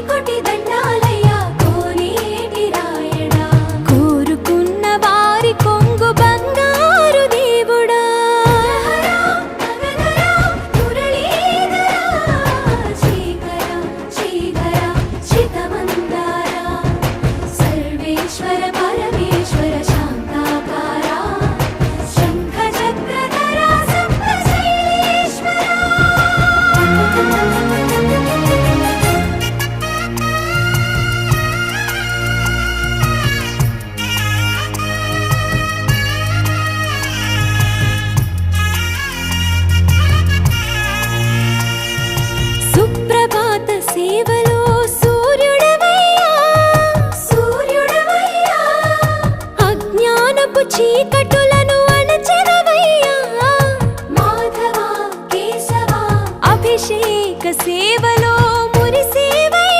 కోటి దండాలయ్యా కోనేటి రాయడా కోరుకున్న వారి కొంగు బంగారు దేవుడా సర్వేశ్వర పరమేశ్వర శాంతాకారా శంఖ చక్రధరా సప్తశైలేశ్వరా సుప్రభాత సేవలో సూర్యుడవయ్యా అజ్ఞానపు చీకటులు